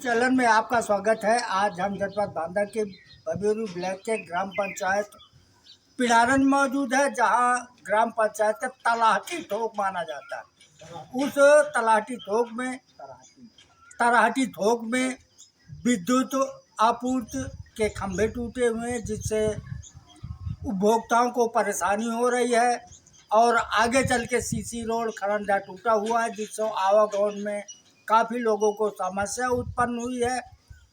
Channel में आपका स्वागत है। आज हम जनपद बांदा के बबेरू ब्लॉक के ग्राम पंचायत पिड़ारन मौजूद है, जहां ग्राम पंचायत का तलाहटी थोक माना जाता है। उस तलाहटी थोक में विद्युत आपूर्ति के खंभे टूटे हुए हैं, जिससे उपभोक्ताओं को परेशानी हो रही है। और आगे चल के सीसी रोड खरंजा टूटा हुआ है, जिससे आवागमन में काफ़ी लोगों को समस्या उत्पन्न हुई है।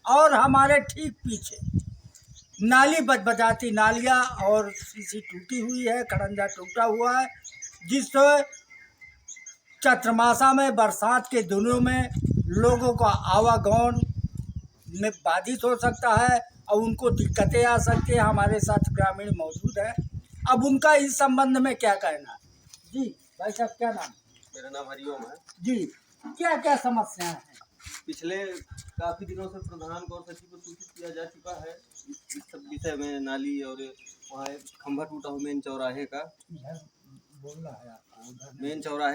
और हमारे ठीक पीछे नाली बजाती नालियाँ और सीसी टूटी हुई है, खरंजा टूटा हुआ है, जिससे चैत्रमासा में बरसात के दिनों में लोगों का आवागमन में बाधित हो सकता है और उनको दिक्कतें आ सकती है। हमारे साथ ग्रामीण मौजूद है, अब उनका इस संबंध में क्या कहना है? जी भाई साहब, क्या नाम? मेरा नाम हरिओम है जी, क्या क्या समस्याएं हैं? पिछले काफ़ी दिनों से प्रधान और सचिव को सूचित किया जा चुका है इस सब विषय में। नाली और वहाँ एक खंभा टूटा हुआ मेन चौराहे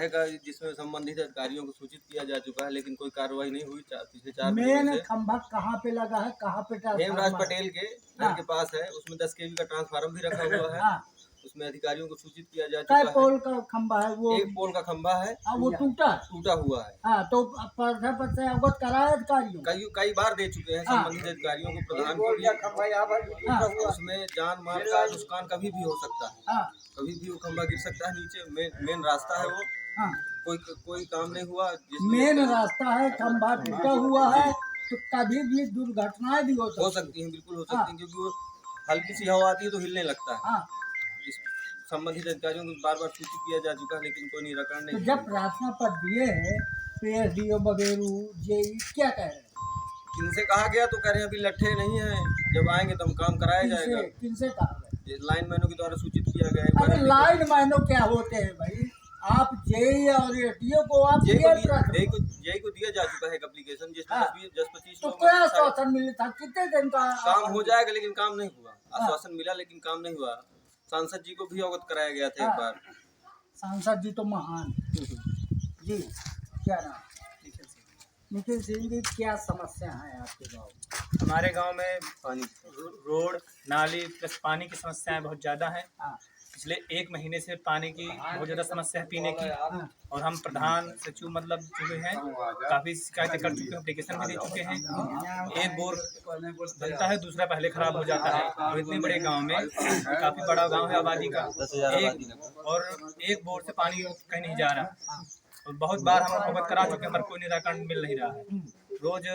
का, जिसमें संबंधित अधिकारियों को सूचित किया जा चुका है, लेकिन कोई कार्रवाई नहीं हुई। पिछले 4 मेन खंभा कहाँ पे लगा है, कहाँ पे? हेमराज पटेल के घर के पास है, उसमें 10 kV का ट्रांसफार्मर भी रखा हुआ है। उसमें अधिकारियों को सूचित किया जा चुका है। पोल का खंभा है वो? एक पोल का खंभा है, वो टूटा हुआ है। हाँ, तो पर से अवगत कराया अधिकारियों? कई बार दे चुके हैं संबंधित अधिकारियों को, प्रधान को भी। उसमें जान माल का नुकसान कभी भी हो सकता है, कभी भी वो खंभा गिर सकता है नीचे। मेन रास्ता है वो, कोई काम नहीं हुआ। मेन रास्ता है, खंभा टूटा हुआ है, तो कभी भी दुर्घटनाएं भी हो सकती हैं। बिल्कुल हो सकती हैं, क्योंकि वो हल्की सी हवा आती है तो हिलने लगता है। संबंधित अधिकारियों को बार बार सूचित किया जा चुका है, लेकिन कोई निराकरण नहीं। तो जब प्रार्थना पत्र दिए हैं PSDO बबेरू जेई, क्या कह रहे हैं? इनसे कहा गया तो कह रहे हैं अभी लट्ठे नहीं है, जब आएंगे तो हम काम कराया जाएगा। किनसे कहा गया? लाइन मैनों के द्वारा सूचित किया गया है। अरे लाइन मैनों क्या होते हैं भाई? आप जेई और एसडीओ को आप जेई को दिया जा चुका है एक एप्लीकेशन, जिसमें 10-25 तो क्या आश्वासन मिला था? कितने दिन का काम हो जाएगा, लेकिन काम नहीं हुआ। आश्वासन मिला लेकिन काम नहीं हुआ। सांसद जी को भी अवगत कराया गया था एक बार। सांसद जी तो महान जी। क्या नाम? निखिल सिंह जी, क्या समस्या है आपके गाँव? हमारे गांव में पानी, रोड, नाली प्लस पानी की समस्याएं बहुत ज़्यादा हैं। पिछले 1 महीने से पानी की बहुत ज़्यादा समस्या है पीने की। और हम प्रधान सचिव मतलब जो हैं काफ़ी शिकायतें कर चुके हैं, एप्लीकेशन भी दे चुके हैं। एक बोर बनता है, दूसरा पहले ख़राब हो जाता है। और इतने बड़े गांव में, काफ़ी बड़ा गांव है आबादी का, एक बोर से पानी कहीं नहीं जा रहा। और बहुत बार हम अवगत करा चुके हैं, पर कोई निराकरण मिल नहीं रहा है। रोज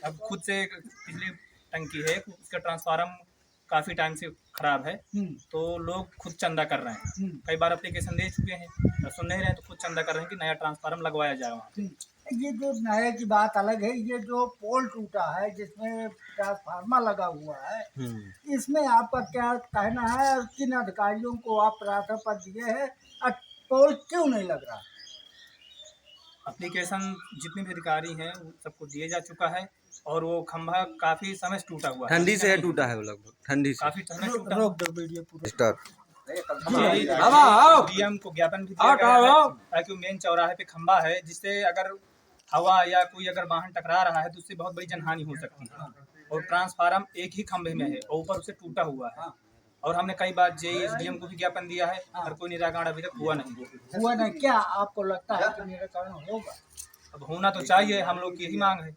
अब खुद से पिछली टंकी है, उसका ट्रांसफार्मर काफ़ी टाइम से खराब है, तो लोग खुद चंदा कर रहे हैं। कई बार एप्लीकेशन दे चुके हैं, तो सुन नहीं रहे हैं, तो खुद चंदा कर रहे हैं कि नया ट्रांसफार्मर लगवाया जाए वहाँ पे। ये जो नए की बात अलग है, ये जो पोल टूटा है जिसमें ट्रांसफार्मर लगा हुआ है, इसमें आपका क्या कहना है? किन अधिकारियों को आप प्रार्थना पत्र दिए हैं और पोल क्यों नहीं लग रहा? एप्लीकेशन जितने भी अधिकारी हैं सबको दिए जा चुका है। और वो खंभा काफ़ी समय से टूटा हुआ है, ठंडी से टूटा है, वो लगभग ठंडी से काफ़ी समय टूटा। रोक दो वीडियो पूरा। डीएम को ज्ञापन भी दिया गया है, ताकि मेन चौराहे पे खंभा है, जिससे अगर हवा या कोई अगर वाहन टकरा रहा है तो उससे बहुत बड़ी जनहानि हो सकती है। और ट्रांसफार्मर एक ही खंभे में है और ऊपर उसे टूटा हुआ है। और हमने कई बार जेई एसडीएम को भी ज्ञापन दिया है, पर कोई निराकरण अभी तक हुआ नहीं। क्या आपको लगता है कि निराकरण होगा? अब होना तो चाहिए, हम लोग की यही मांग है।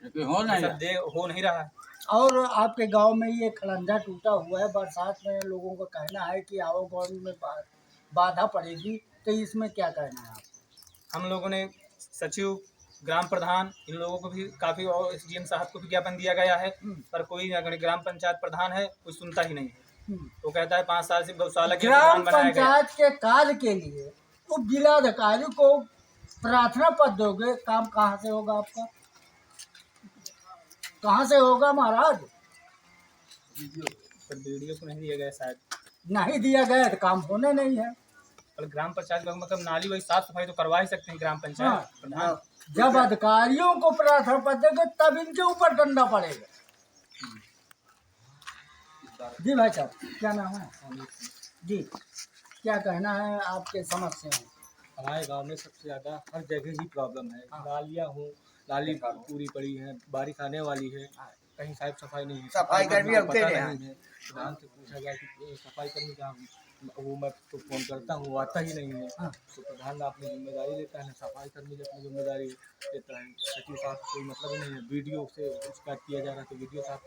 हो नहीं रहा है। और आपके गांव में ये खड़ंजा टूटा हुआ है, बरसात में लोगों का कहना है कि आवागमन में बाधा पड़ेगी, तो इसमें क्या कहना है आप? हम लोगों ने सचिव, ग्राम प्रधान, इन लोगों को भी काफ़ी, और एसडीएम साहब को भी ज्ञापन दिया गया है, पर कोई अगर ग्राम पंचायत प्रधान है कोई सुनता ही नहीं है। तो कहता है 5 साल से गौशाला के ग्राम पंचायत के कार्य के लिए उप जिलाधिकारी को प्रार्थना पत्र दोगे, काम कहाँ से होगा आपका? कहाँ से होगा महाराज? वीडियो को नहीं दिया गया, शायद नहीं दिया गया तो काम होने नहीं है। और ग्राम पंचायत का मतलब नाली वही साफ सफाई तो करवा ही सकते हैं ग्राम पंचायत प्रधान। जब अधिकारियों को प्रार्थना पत्र देंगे तब इनके ऊपर डंडा पड़ेगा। जी भाई साहब, क्या नाम है? जी, क्या कहना है आपके समस्या में? हमारे गांव में सबसे ज़्यादा हर जगह ही प्रॉब्लम है। नालियाँ हों नाली पूरी पड़ी है, बारिश आने वाली है, कहीं साफ सफाई नहीं है, सफाई कर्मी का अब पता दे रहे नहीं है। प्रधान से पूछा गया कि सफाई कर्मी का वो मैं तो फोन करता हूँ, वो आता ही नहीं है। तो प्रधान अपनी जिम्मेदारी लेता है, सफाई कर्मी की अपनी जिम्मेदारी लेता है। सचिव साहब कोई मतलब ही नहीं है, वीडियो से शिकायत किया जा रहा है तो वीडियो साहब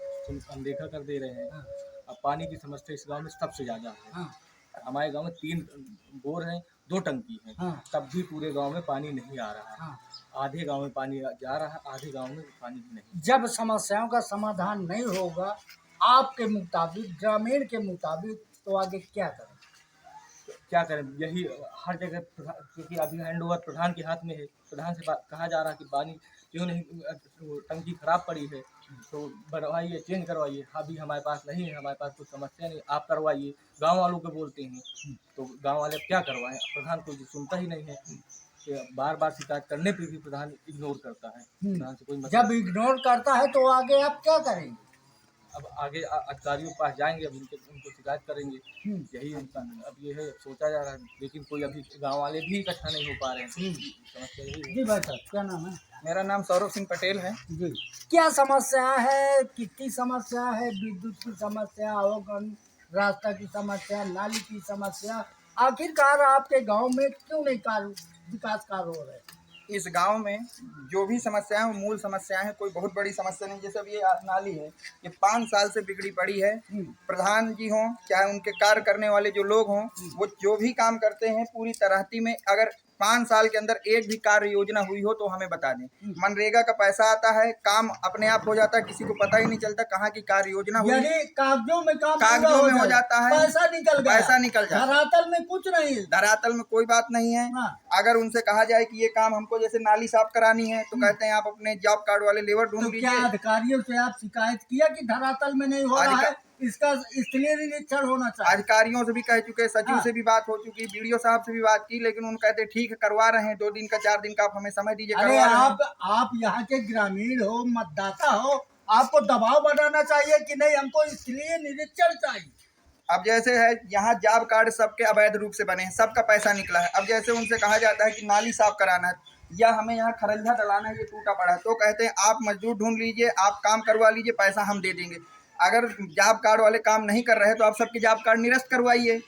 अनदेखा कर दे रहे हैं। अब पानी की समस्या इस गांव में सबसे ज़्यादा है। हमारे गांव में 3 बोर हैं, 2 टंकी हैं, तब भी पूरे गांव में पानी नहीं आ रहा है। आधे गांव में पानी जा रहा है, आधे गांव में पानी नहीं। जब समस्याओं का समाधान नहीं होगा आपके मुताबिक, ग्रामीण के मुताबिक, तो आगे क्या करें? क्या करें, यही हर जगह क्योंकि अभी हैंड ओवर प्रधान के हाथ में है। प्रधान से कहा जा रहा है कि पानी क्यों नहीं, टंकी खराब पड़ी है तो बनवाइए, चेंज करवाइए। अभी हमारे पास नहीं है, हमारे पास कुछ समस्या नहीं, आप करवाइए। गांव वालों को बोलते हैं तो गांव वाले क्या करवाएं, प्रधान को सुनता ही नहीं है। कि बार बार शिकायत करने पर भी प्रधान इग्नोर करता है। प्रधान से कोई मतलब जब इग्नोर करता है तो आगे आप क्या करेंगे? अब आगे अधिकारियों के पास जाएंगे, अब उनको शिकायत करेंगे। यही अब ये है, सोचा जा रहा है, लेकिन कोई अभी गांव वाले भी इकट्ठा नहीं हो पा रहे हैं। समस्या यही है। जी भाई साहब, क्या नाम है? मेरा नाम सौरभ सिंह पटेल है। जी, क्या समस्या है? कितनी समस्या है? विद्युत की समस्या, अवगम रास्ता की समस्या, नाली की समस्या, आखिरकार आपके गांव में क्यों नहीं विकास कार्य हो रहे? इस गांव में जो भी समस्याएं हैं, मूल समस्याएं हैं, कोई बहुत बड़ी समस्या नहीं। जैसे अब ये नाली है, ये 5 साल से बिगड़ी पड़ी है। प्रधान जी हों चाहे उनके कार्य करने वाले जो लोग हों, वो जो भी काम करते हैं पूरी तरहती में, अगर 5 साल के अंदर एक भी कार्य योजना हुई हो तो हमें बता दें। मनरेगा का पैसा आता है, काम अपने आप हो जाता है, किसी को पता ही नहीं चलता कहाँ की कार्य योजना हुई। यानी कागजों में काम कागजों में हो जाता है, पैसा निकल गया, पैसा निकल जाता है, धरातल में कुछ नहीं, धरातल में कोई बात नहीं है। अगर उनसे कहा जाए कि ये काम हमको जैसे नाली साफ करानी है तो कहते हैं आप अपने जॉब कार्ड वाले लेबर ढूंढ लीजिए। क्या अधिकारियों से आप शिकायत किया कि धरातल में नहीं हो रहा है, इसका इसलिए निरीक्षण होना चाहिए? अधिकारियों से भी कह चुके, सचिव से भी बात हो चुकी, बीडीओ साहब से भी बात की, लेकिन उन कहते ठीक है करवा रहे हैं, 2 दिन का 4 दिन का आप हमें समय दीजिए। अरे आप यहाँ के ग्रामीण हो, मतदाता हो, आपको दबाव बनाना चाहिए कि नहीं हमको इसलिए निरीक्षण चाहिए। अब जैसे है यहाँ जॉब कार्ड सबके अवैध रूप से बने हैं, सबका पैसा निकला है। अब जैसे उनसे कहा जाता है कि नाली साफ कराना है या हमें यहाँ खरंजा डलाना है, ये टूटा पड़ा है, तो कहते हैं आप मजदूर ढूंढ लीजिए, आप काम करवा लीजिए, पैसा हम दे देंगे। अगर जॉब कार्ड वाले काम नहीं कर रहे हैं तो आप सबके जॉब कार्ड निरस्त करवाइए।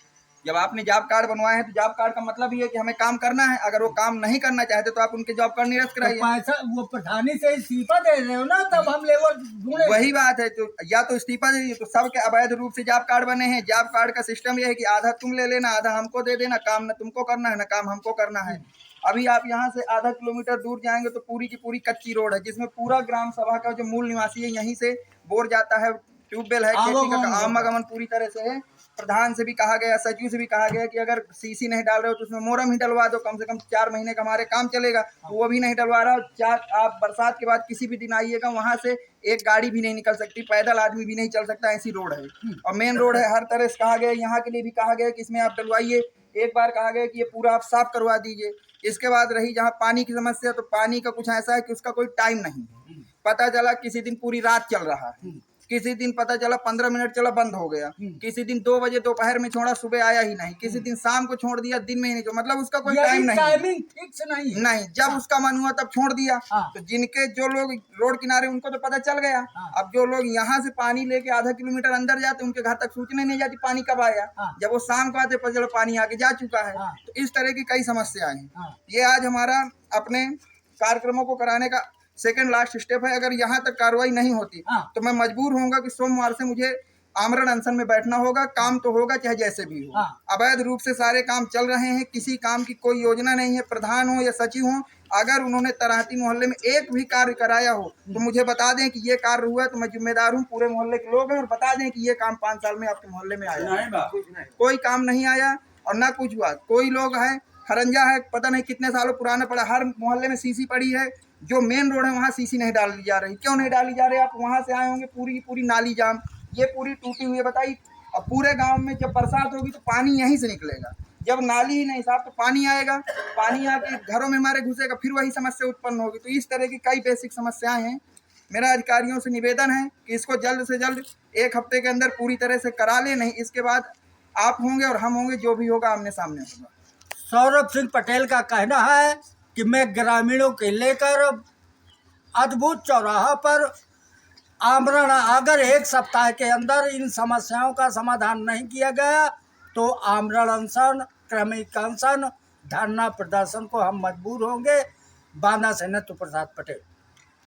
जब आपने जॉब कार्ड बनवाए हैं तो जॉब कार्ड का मतलब ही है कि हमें काम करना है। अगर वो काम नहीं करना चाहते तो आप उनके जॉब कार्ड निरस्त कराइए। तो पैसा वो प्रधानी से इस्तीफा दे रहे हो ना, तब हम लेबर ढूंढे। वही बात है, तो या तो इस्तीफा दे, तो सबके अवैध रूप से जॉब कार्ड बने हैं। जॉब कार्ड का सिस्टम ये है कि आधा तुम ले लेना, आधा हमको दे देना, काम न तुमको करना है न काम हमको करना है। अभी आप यहाँ से आधा किलोमीटर दूर जाएंगे तो पूरी की पूरी कच्ची रोड है, जिसमें पूरा ग्राम सभा का जो मूल निवासी है यहीं से बोर जाता है, ट्यूबवेल है, खेती का आवागमन पूरी तरह से है। प्रधान से भी कहा गया, सचिव से भी कहा गया कि अगर सीसी नहीं डाल रहे हो तो उसमें मोरम ही डलवा दो, कम से कम 4 महीने का हमारे काम चलेगा, तो वो भी नहीं डलवा रहा। आप बरसात के बाद किसी भी दिन आइएगा, वहाँ से एक गाड़ी भी नहीं निकल सकती, पैदल आदमी भी नहीं चल सकता, ऐसी रोड है। और मेन रोड है, हर तरह से कहा गया, यहाँ के लिए भी कहा गया कि इसमें आप डलवाइए। एक बार कहा गया कि ये पूरा आप साफ करवा दीजिए। इसके बाद रही जहाँ पानी की समस्या, तो पानी का कुछ ऐसा है कि उसका कोई टाइम नहीं। पता चला किसी दिन पूरी रात चल रहा है, किसी दिन पता चला 15 मिनट चला बंद हो गया, किसी दिन 2 बजे दोपहर में छोड़ा सुबह आया ही नहीं, किसी दिन शाम को छोड़ दिया दिन में ही नहीं छोड़ा, मतलब उसका कोई टाइम नहीं, टाइमिंग फिक्स नहीं। जब उसका मन हुआ तब छोड़ दिया। तो जिनके जो लोग रोड किनारे उनको तो पता चल गया। अब जो लोग यहाँ से पानी लेके आधा किलोमीटर अंदर जाते उनके घर तक सूचना नहीं जाती पानी कब आया। जब वो शाम को आते पता चला पानी आके जा चुका है। तो इस तरह की कई समस्याएं हैं। ये आज हमारा अपने कार्यक्रमों को कराने का सेकंड लास्ट स्टेप है। अगर यहाँ तक कार्रवाई नहीं होती तो मैं मजबूर होऊंगा कि सोमवार से मुझे आमरण अनशन में बैठना होगा। काम तो होगा चाहे जैसे भी हो। अवैध रूप से सारे काम चल रहे हैं, किसी काम की कोई योजना नहीं है। प्रधान हो या सचिव हो, अगर उन्होंने तराहती मोहल्ले में एक भी कार्य कराया हो तो मुझे बता दें कि ये कार्य हुआ, तो मैं जिम्मेदार हूँ। पूरे मोहल्ले के लोग हैं और बता दें कि ये काम 5 साल में आपके मोहल्ले में आया, कोई काम नहीं आया और ना कुछ हुआ। कोई लोग है खरंजा है, पता नहीं कितने सालों पुराना पड़ा, हर मोहल्ले में सीसी पड़ी है, जो मेन रोड है वहाँ सीसी नहीं डाली जा रही। क्यों नहीं डाली जा रही? आप वहाँ से आए होंगे, पूरी की पूरी नाली जाम, ये पूरी टूटी हुई है। बताइए, अब पूरे गांव में जब बरसात होगी तो पानी यहीं से निकलेगा। जब नाली ही नहीं साफ तो पानी आएगा, पानी आके घरों में हमारे घुसेगा, फिर वही समस्या उत्पन्न होगी। तो इस तरह की कई बेसिक समस्याएं हैं। मेरा अधिकारियों से निवेदन है कि इसको जल्द से जल्द 1 हफ्ते के अंदर पूरी तरह से करा ले, नहीं इसके बाद आप होंगे और हम होंगे, जो भी होगा आमने सामने होगा। सौरभ सिंह पटेल का कहना है कि मैं ग्रामीणों के लेकर अद्भुत चौराहा पर आमरण, अगर 1 सप्ताह के अंदर इन समस्याओं का समाधान नहीं किया गया तो आमरण अनशन, क्रमिक अनशन, धरना प्रदर्शन को हम मजबूर होंगे। बांदा से नत्थु प्रसाद पटेल।